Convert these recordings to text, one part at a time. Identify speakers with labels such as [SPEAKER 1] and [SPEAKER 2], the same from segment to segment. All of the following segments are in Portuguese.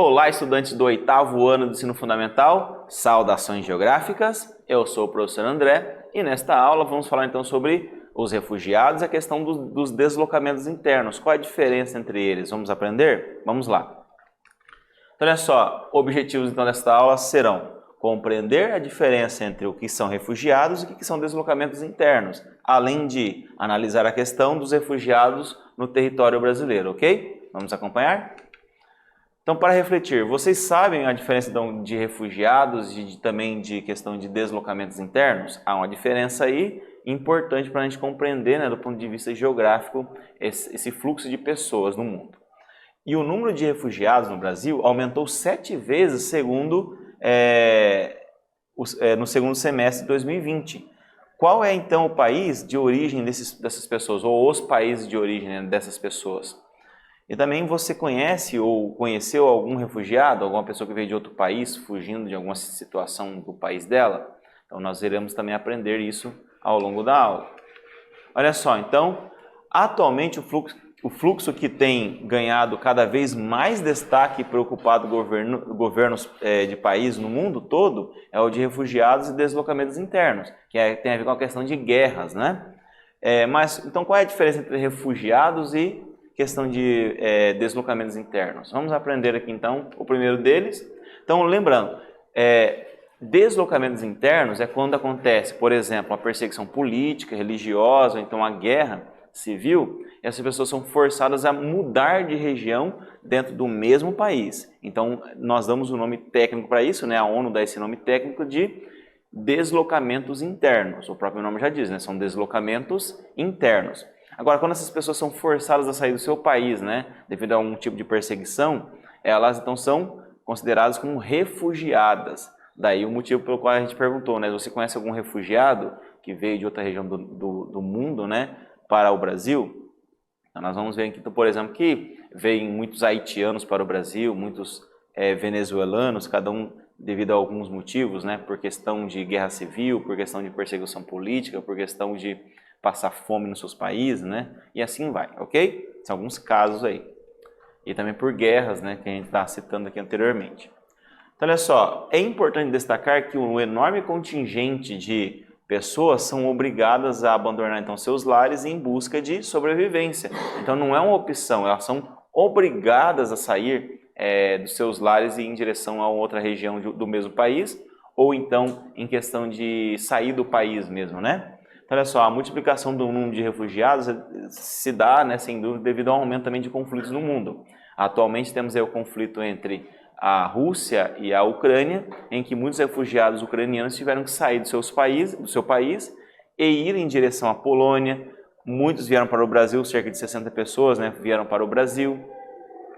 [SPEAKER 1] Olá, estudantes do 8º ano do ensino fundamental, saudações geográficas, eu sou o professor André e nesta aula vamos falar então sobre os refugiados e a questão dos deslocamentos internos. Qual é a diferença entre eles? Vamos aprender? Vamos lá. Então, olha só, objetivos então desta aula serão compreender a diferença entre o que são refugiados e o que são deslocamentos internos, além de analisar a questão dos refugiados no território brasileiro, ok? Vamos acompanhar? Então, para refletir, vocês sabem a diferença então, de refugiados e também de questão de deslocamentos internos? Há uma diferença aí importante para a gente compreender, né, do ponto de vista geográfico, esse fluxo de pessoas no mundo. E o número de refugiados no Brasil aumentou 7 vezes no segundo semestre de 2020. Qual é então o país de origem dessas pessoas, ou os países de origem, né, dessas pessoas? E também você conhece ou conheceu algum refugiado, alguma pessoa que veio de outro país, fugindo de alguma situação do país dela? Então nós iremos também aprender isso ao longo da aula. Olha só, então, atualmente o fluxo que tem ganhado cada vez mais destaque e preocupado governos de países no mundo todo é o de refugiados e deslocamentos internos, que tem a ver com a questão de guerras, né? Mas, então, qual é a diferença entre refugiados e questão de deslocamentos internos? Vamos aprender aqui, então, o primeiro deles. Então, lembrando, deslocamentos internos é quando acontece, por exemplo, uma perseguição política, religiosa, ou então a guerra civil, e essas pessoas são forçadas a mudar de região dentro do mesmo país. Então, nós damos o nome técnico para isso, né? A ONU dá esse nome técnico de deslocamentos internos. O próprio nome já diz, né? São deslocamentos internos. Agora, quando essas pessoas são forçadas a sair do seu país, né, devido a um tipo de perseguição, elas então são consideradas como refugiadas. Daí o motivo pelo qual a gente perguntou, né, você conhece algum refugiado que veio de outra região do mundo, né, para o Brasil? Então, nós vamos ver aqui, por exemplo, que veio muitos haitianos para o Brasil, muitos venezuelanos, cada um devido a alguns motivos, né, por questão de guerra civil, por questão de perseguição política, por questão de passar fome nos seus países, né? E assim vai, ok? São alguns casos aí. E também por guerras, né? Que a gente está citando aqui anteriormente. Então, olha só, é importante destacar que um enorme contingente de pessoas são obrigadas a abandonar, então, seus lares em busca de sobrevivência. Então, não é uma opção, elas são obrigadas a sair dos seus lares e ir em direção a outra região do mesmo país, ou então em questão de sair do país mesmo, né? Olha só, a multiplicação do número de refugiados se dá, né, sem dúvida, devido ao aumento também de conflitos no mundo. Atualmente temos aí o conflito entre a Rússia e a Ucrânia, em que muitos refugiados ucranianos tiveram que sair do seu país e ir em direção à Polônia. Muitos vieram para o Brasil, cerca de 60 pessoas, né, vieram para o Brasil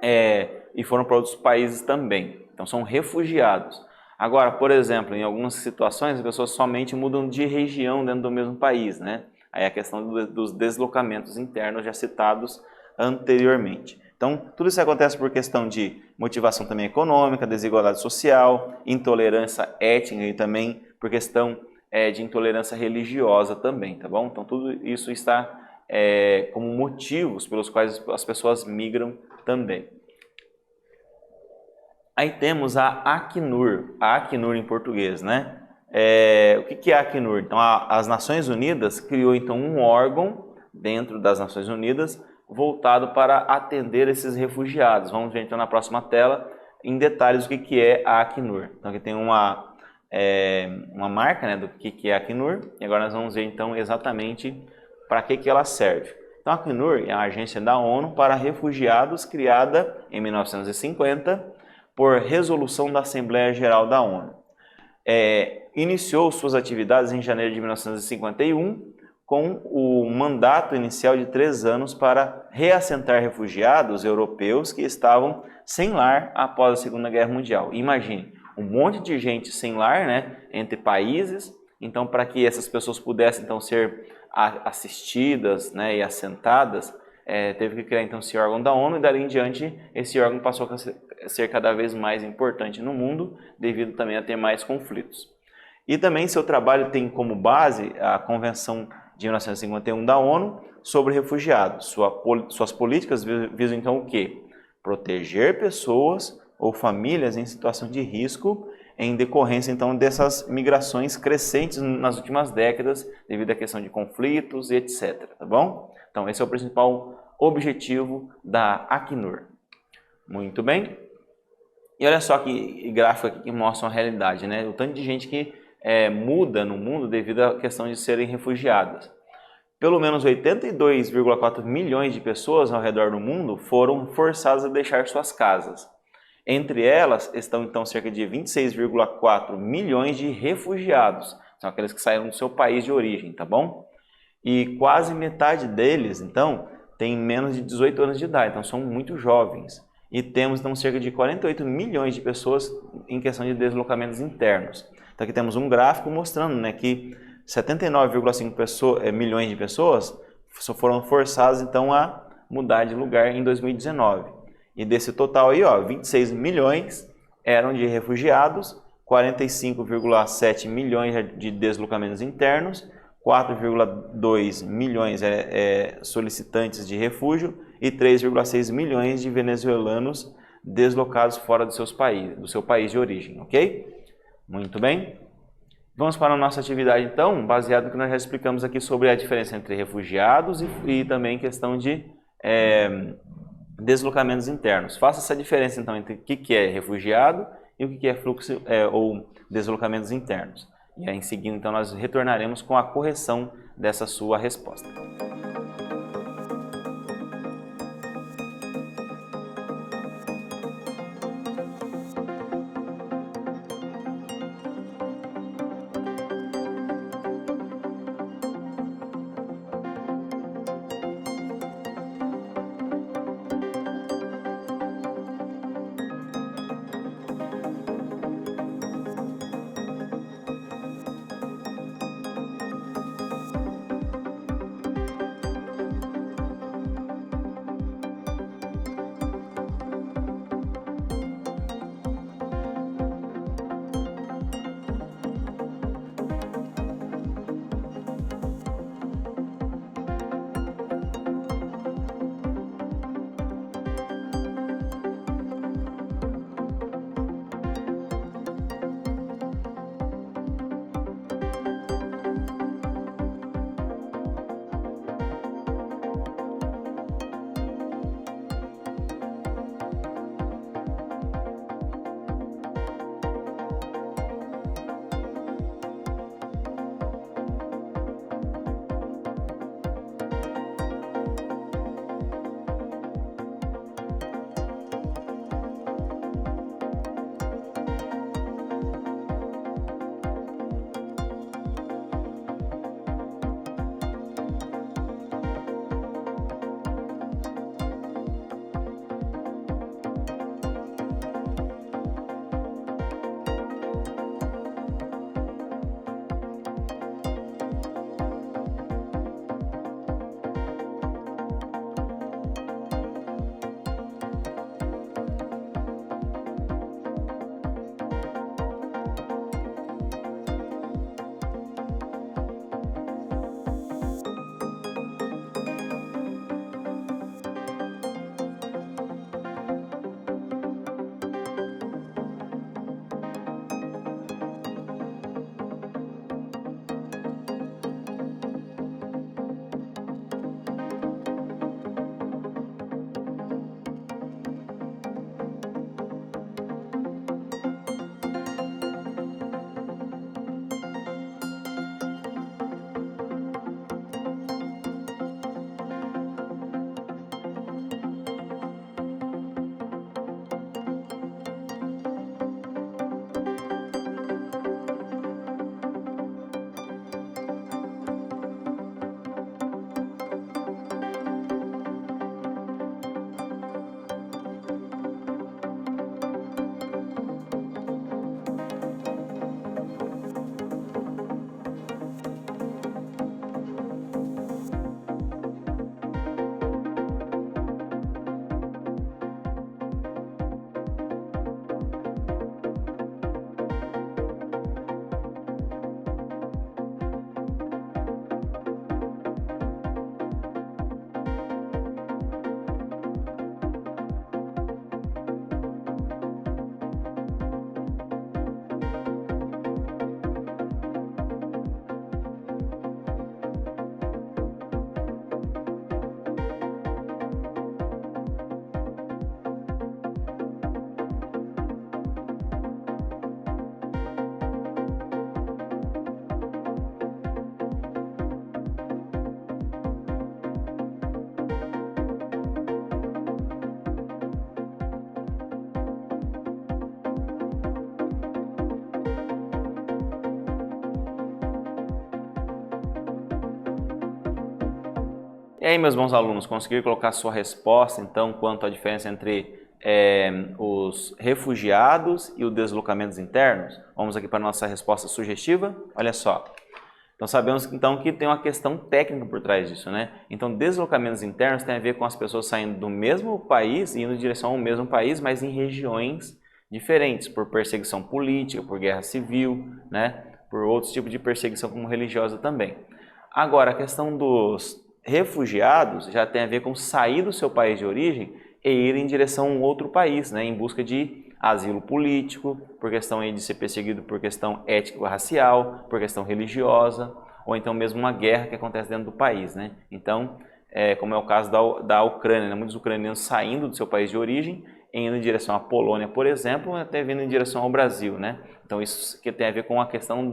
[SPEAKER 1] e foram para outros países também. Então são refugiados. Agora, por exemplo, em algumas situações, as pessoas somente mudam de região dentro do mesmo país, né? Aí a questão dos deslocamentos internos já citados anteriormente. Então, tudo isso acontece por questão de motivação também econômica, desigualdade social, intolerância étnica e também por questão de intolerância religiosa também, tá bom? Então, tudo isso está como motivos pelos quais as pessoas migram também. Aí temos a Acnur em português, né? O que é a Acnur? Então, as Nações Unidas criou então um órgão dentro das Nações Unidas voltado para atender esses refugiados. Vamos ver então na próxima tela em detalhes o que é a Acnur. Então aqui tem uma marca, né, do que é a Acnur, e agora nós vamos ver então exatamente para que ela serve. Então a Acnur é a agência da ONU para refugiados criada em 1950 por resolução da Assembleia Geral da ONU. Iniciou suas atividades em janeiro de 1951 com o mandato inicial de 3 anos para reassentar refugiados europeus que estavam sem lar após a Segunda Guerra Mundial. Imagine, um monte de gente sem lar, né, entre países, então para que essas pessoas pudessem então ser assistidas, né, e assentadas, teve que criar então esse órgão da ONU e dali em diante esse órgão passou a ser cada vez mais importante no mundo devido também a ter mais conflitos. E também seu trabalho tem como base a Convenção de 1951 da ONU sobre refugiados. Suas políticas visam então o quê? Proteger pessoas ou famílias em situação de risco em decorrência, então, dessas migrações crescentes nas últimas décadas, devido à questão de conflitos e etc. Tá bom? Então, esse é o principal objetivo da Acnur. Muito bem. E olha só que gráfico aqui que mostra a realidade, né? O tanto de gente que muda no mundo devido à questão de serem refugiadas. Pelo menos 82,4 milhões de pessoas ao redor do mundo foram forçadas a deixar suas casas. Entre elas estão então cerca de 26,4 milhões de refugiados, são aqueles que saíram do seu país de origem, tá bom? E quase metade deles, então, tem menos de 18 anos de idade, então são muito jovens. E temos então cerca de 48 milhões de pessoas em questão de deslocamentos internos. Então aqui temos um gráfico mostrando, né, que 79,5 milhões de pessoas foram forçadas então a mudar de lugar em 2019. E desse total aí, ó, 26 milhões eram de refugiados, 45,7 milhões de deslocamentos internos, 4,2 milhões solicitantes de refúgio e 3,6 milhões de venezuelanos deslocados fora do seu país de origem, ok? Muito bem. Vamos para a nossa atividade então, baseado no que nós já explicamos aqui sobre a diferença entre refugiados e também questão de deslocamentos internos. Faça essa diferença então entre o que é refugiado e o que é fluxo ou deslocamentos internos. E aí, em seguida, então, nós retornaremos com a correção dessa sua resposta. E aí, meus bons alunos, conseguiram colocar sua resposta, então, quanto à diferença entre os refugiados e os deslocamentos internos? Vamos aqui para a nossa resposta sugestiva. Olha só. Então, sabemos então que tem uma questão técnica por trás disso, né? Então, deslocamentos internos tem a ver com as pessoas saindo do mesmo país e indo em direção ao mesmo país, mas em regiões diferentes, por perseguição política, por guerra civil, né? Por outros tipos de perseguição como religiosa também. Agora, a questão dos refugiados já tem a ver com sair do seu país de origem e ir em direção a um outro país, né, em busca de asilo político, por questão aí de ser perseguido por questão étnico-racial, por questão religiosa, ou então mesmo uma guerra que acontece dentro do país, né? Então, como é o caso da Ucrânia, né? Muitos ucranianos saindo do seu país de origem, indo em direção à Polônia, por exemplo, até vindo em direção ao Brasil, né? Então, isso que tem a ver com a questão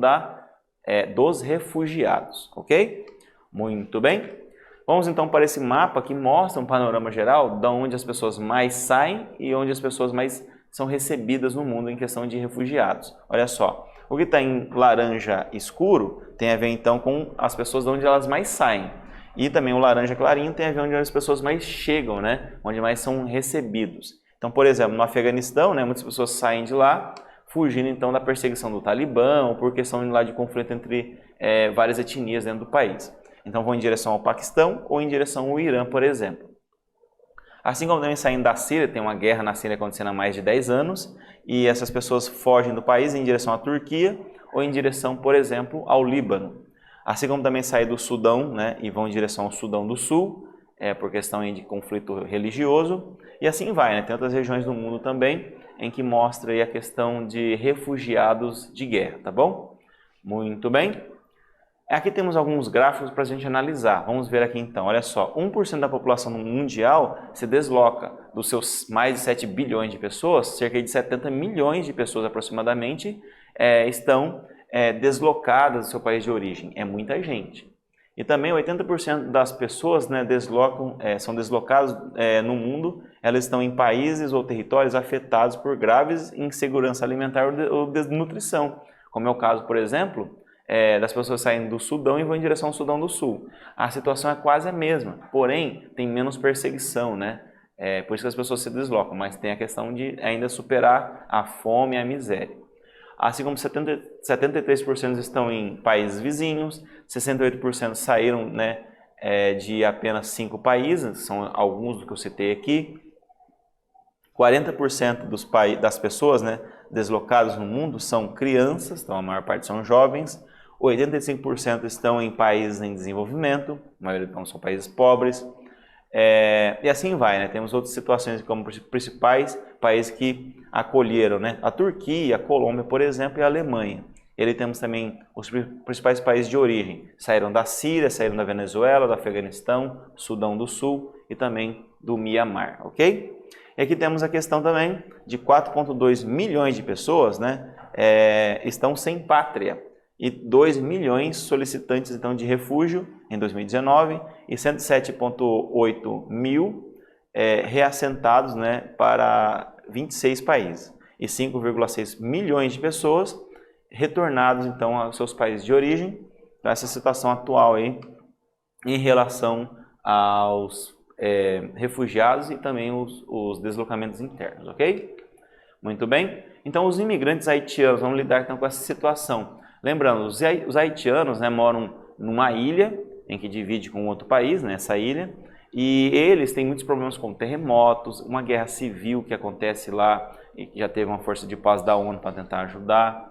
[SPEAKER 1] dos refugiados, ok? Muito bem. Vamos então para esse mapa que mostra um panorama geral de onde as pessoas mais saem e onde as pessoas mais são recebidas no mundo em questão de refugiados. Olha só, o que está em laranja escuro tem a ver então com as pessoas de onde elas mais saem. E também o laranja clarinho tem a ver onde as pessoas mais chegam, né? Onde mais são recebidos. Então, por exemplo, no Afeganistão, né, muitas pessoas saem de lá fugindo então da perseguição do Talibã ou por questão lá de conflito entre várias etnias dentro do país. Então vão em direção ao Paquistão ou em direção ao Irã, por exemplo. Assim como também saindo da Síria, tem uma guerra na Síria acontecendo há mais de 10 anos, e essas pessoas fogem do país em direção à Turquia ou em direção, por exemplo, ao Líbano. Assim como também saem do Sudão, né, e vão em direção ao Sudão do Sul, por questão aí de conflito religioso, e assim vai, né? Tem outras regiões do mundo também em que mostra aí a questão de refugiados de guerra, tá bom? Muito bem. Aqui temos alguns gráficos para a gente analisar. Vamos ver aqui então, olha só, 1% da população mundial se desloca. Dos seus mais de 7 bilhões de pessoas, cerca de 70 milhões de pessoas aproximadamente estão deslocadas do seu país de origem. É muita gente. E também 80% das pessoas, né, são deslocadas no mundo, elas estão em países ou territórios afetados por graves insegurança alimentar ou desnutrição, como é o caso, por exemplo, das pessoas saindo do Sudão e vão em direção ao Sudão do Sul. A situação é quase a mesma, porém tem menos perseguição, né? Por isso que as pessoas se deslocam, mas tem a questão de ainda superar a fome e a miséria. Assim como 73% estão em países vizinhos, 68% saíram, né, de apenas 5 países, são alguns do que eu citei aqui. 40% das pessoas, né, deslocadas no mundo são crianças, então a maior parte são jovens. 85% estão em países em desenvolvimento, a maioria então são países pobres. E assim vai, né? Temos outras situações como principais países que acolheram, né? A Turquia, a Colômbia, por exemplo, e a Alemanha. E temos também os principais países de origem. Saíram da Síria, saíram da Venezuela, do Afeganistão, Sudão do Sul e também do Mianmar, ok? E aqui temos a questão também de 4,2 milhões de pessoas, né? Estão sem pátria. E 2 milhões solicitantes então, de refúgio em 2019 e 107,8 mil reassentados, né, para 26 países. E 5,6 milhões de pessoas retornados então, aos seus países de origem, para essa situação atual aí, em relação aos refugiados e também os deslocamentos internos, ok? Muito bem. Então, os imigrantes haitianos vão lidar então, com essa situação. Lembrando, os haitianos, né, moram numa ilha, em que divide com outro país, né, essa ilha, e eles têm muitos problemas com terremotos, uma guerra civil que acontece lá, e que já teve uma força de paz da ONU para tentar ajudar,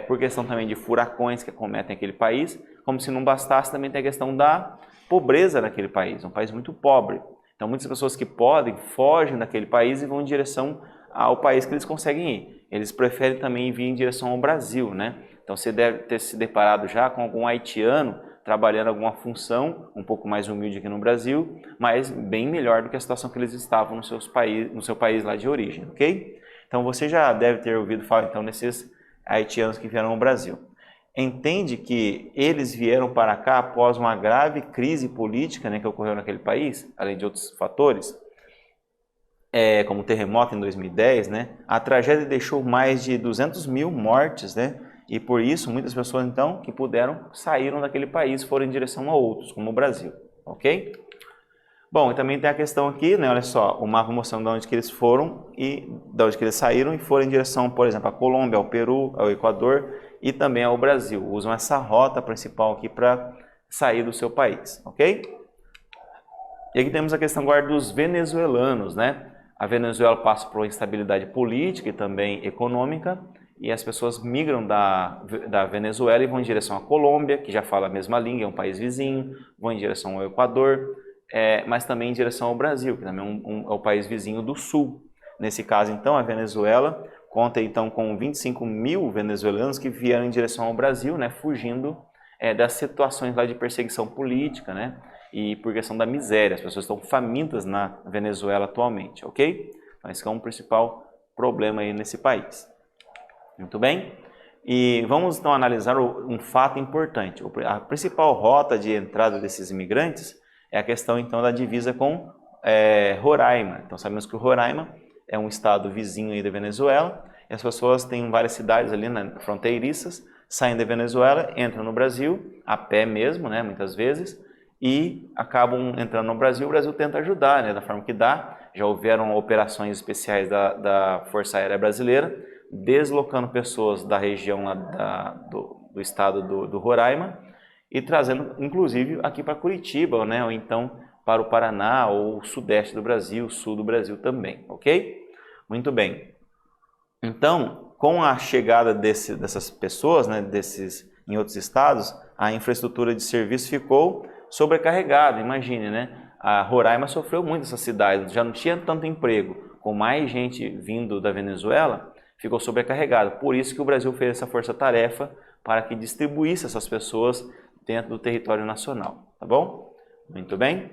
[SPEAKER 1] por questão também de furacões que acometem aquele país, como se não bastasse, também tem a questão da pobreza naquele país, um país muito pobre. Então, muitas pessoas que podem, fogem daquele país e vão em direção ao país que eles conseguem ir. Eles preferem também vir em direção ao Brasil, né? Então, você deve ter se deparado já com algum haitiano trabalhando alguma função, um pouco mais humilde aqui no Brasil, mas bem melhor do que a situação que eles estavam no seu país lá de origem, ok? Então, você já deve ter ouvido falar então nesses haitianos que vieram ao Brasil. Entende que eles vieram para cá após uma grave crise política, né, que ocorreu naquele país, além de outros fatores, como o terremoto em 2010, né? A tragédia deixou mais de 200 mil mortes, né? E por isso, muitas pessoas, então, que puderam, saíram daquele país e foram em direção a outros, como o Brasil, ok? Bom, e também tem a questão aqui, né, olha só, o mapa mostrando de onde que eles foram e de onde que eles saíram e foram em direção, por exemplo, à Colômbia, ao Peru, ao Equador e também ao Brasil. Usam essa rota principal aqui para sair do seu país, ok? E aqui temos a questão agora dos venezuelanos, né? A Venezuela passa por uma instabilidade política e também econômica e as pessoas migram da Venezuela e vão em direção à Colômbia, que já fala a mesma língua, é um país vizinho, vão em direção ao Equador, mas também em direção ao Brasil, que também é o país vizinho do sul. Nesse caso, então, a Venezuela conta então com 25 mil venezuelanos que vieram em direção ao Brasil, né, fugindo das situações lá de perseguição política, né, e por questão da miséria. As pessoas estão famintas na Venezuela atualmente, ok? Então, esse é um principal problema aí nesse país. Muito bem? E vamos então analisar um fato importante. A principal rota de entrada desses imigrantes é a questão então da divisa com Roraima. Então sabemos que o Roraima é um estado vizinho aí da Venezuela e as pessoas têm várias cidades ali fronteiriças, saem da Venezuela, entram no Brasil, a pé mesmo, né, muitas vezes, e acabam entrando no Brasil. O Brasil tenta ajudar, né, da forma que dá. Já houveram operações especiais da Força Aérea Brasileira, deslocando pessoas da região lá do estado do Roraima e trazendo, inclusive, aqui para Curitiba, né, ou então para o Paraná ou o sudeste do Brasil, sul do Brasil também, ok? Muito bem. Então, com a chegada dessas pessoas, né, em outros estados, a infraestrutura de serviço ficou sobrecarregada. Imagine, né? A Roraima sofreu muito essa cidade, já não tinha tanto emprego, com mais gente vindo da Venezuela, ficou sobrecarregado. Por isso que o Brasil fez essa força-tarefa para que distribuísse essas pessoas dentro do território nacional, tá bom? Muito bem.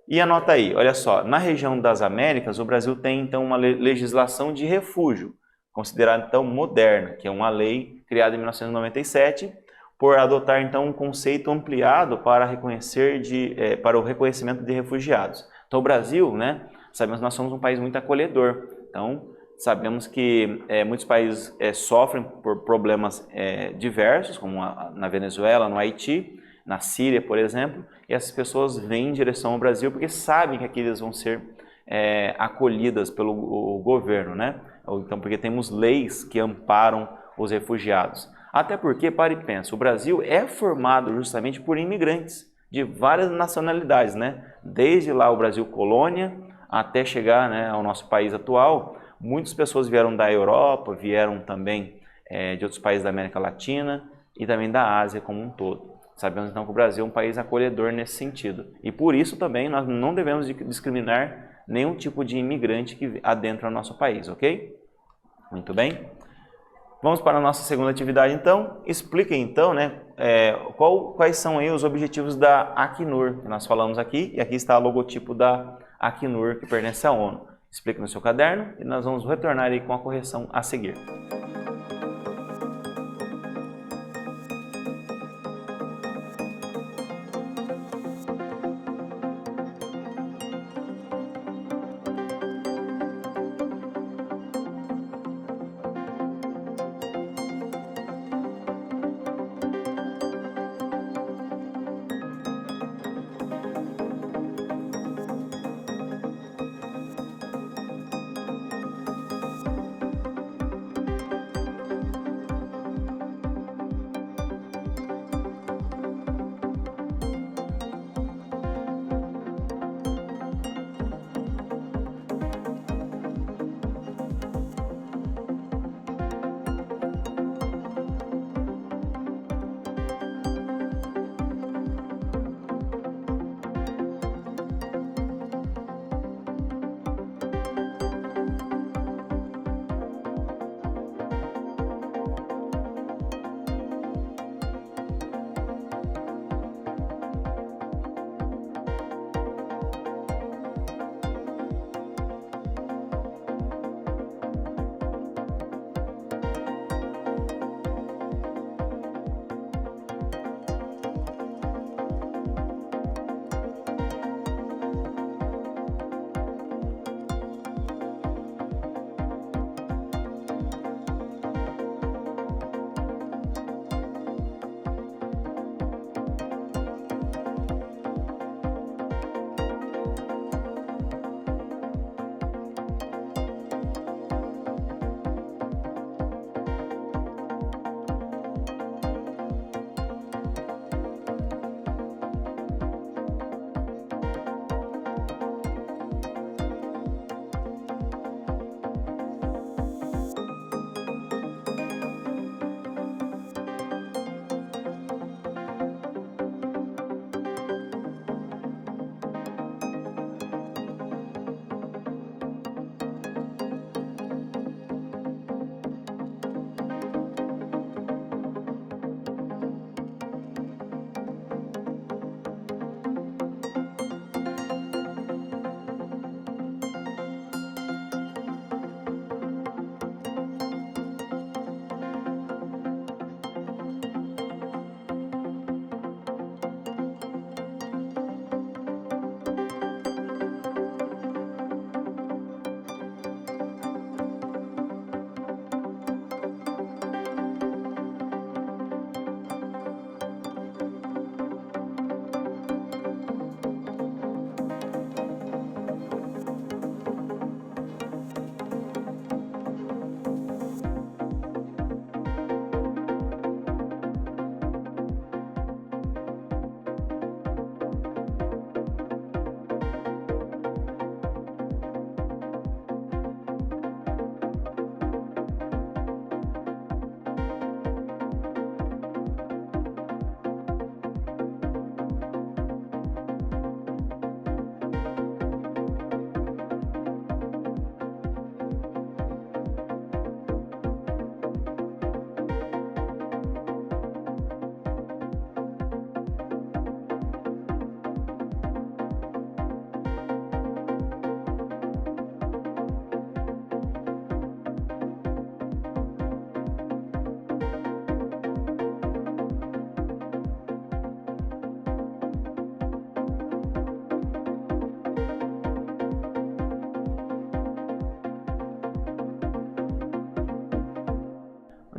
[SPEAKER 1] E anota aí, olha só, na região das Américas, o Brasil tem então uma legislação de refúgio, considerada então moderna, que é uma lei criada em 1997, por adotar então um conceito ampliado para para o reconhecimento de refugiados. Então o Brasil, né, sabemos que nós somos um país muito acolhedor, então sabemos que muitos países sofrem por problemas diversos, como na Venezuela, no Haiti, na Síria, por exemplo, e essas pessoas vêm em direção ao Brasil porque sabem que aqui eles vão ser acolhidas pelo governo, né? Ou então porque temos leis que amparam os refugiados. Até porque, pare e pensa, o Brasil é formado justamente por imigrantes de várias nacionalidades, né? Desde lá o Brasil colônia até chegar, né, ao nosso país atual. Muitas pessoas vieram da Europa, vieram também de outros países da América Latina e também da Ásia como um todo. Sabemos então que o Brasil é um país acolhedor nesse sentido. E por isso também nós não devemos discriminar nenhum tipo de imigrante que adentra o nosso país, ok? Muito bem. Vamos para a nossa segunda atividade então. Explique então, né, quais são aí os objetivos da Acnur, que nós falamos aqui, e aqui está o logotipo da Acnur, que pertence à ONU. Explique no seu caderno e nós vamos retornar aí com a correção a seguir.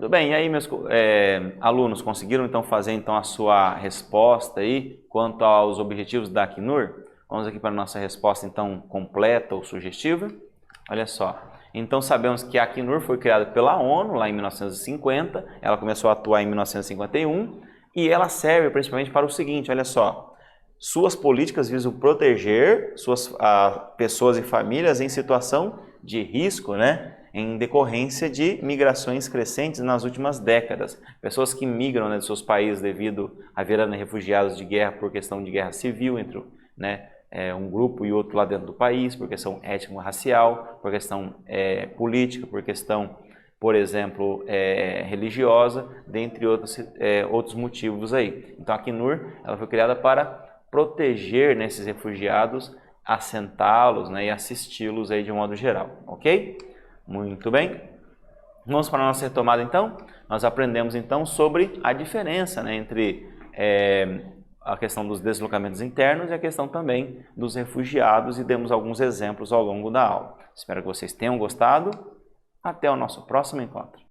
[SPEAKER 1] Muito bem, e aí meus alunos, conseguiram então fazer então a sua resposta aí quanto aos objetivos da Acnur? Vamos aqui para a nossa resposta então completa ou sugestiva. Olha só, então sabemos que a Acnur foi criada pela ONU lá em 1950, ela começou a atuar em 1951 e ela serve principalmente para o seguinte, olha só, suas políticas visam proteger suas pessoas e famílias em situação de risco, né? Em decorrência de migrações crescentes nas últimas décadas. Pessoas que migram, né, de seus países devido a virarem refugiados de guerra por questão de guerra civil entre, né, um grupo e outro lá dentro do país, por questão étnico-racial, por questão política, por questão, por exemplo, religiosa, dentre outros motivos aí. Então a Acnur ela foi criada para proteger, né, esses refugiados, assentá-los, né, e assisti-los aí de um modo geral, ok? Muito bem. Vamos para a nossa retomada então. Nós aprendemos então sobre a diferença, né, entre a questão dos deslocamentos internos e a questão também dos refugiados e demos alguns exemplos ao longo da aula. Espero que vocês tenham gostado. Até o nosso próximo encontro.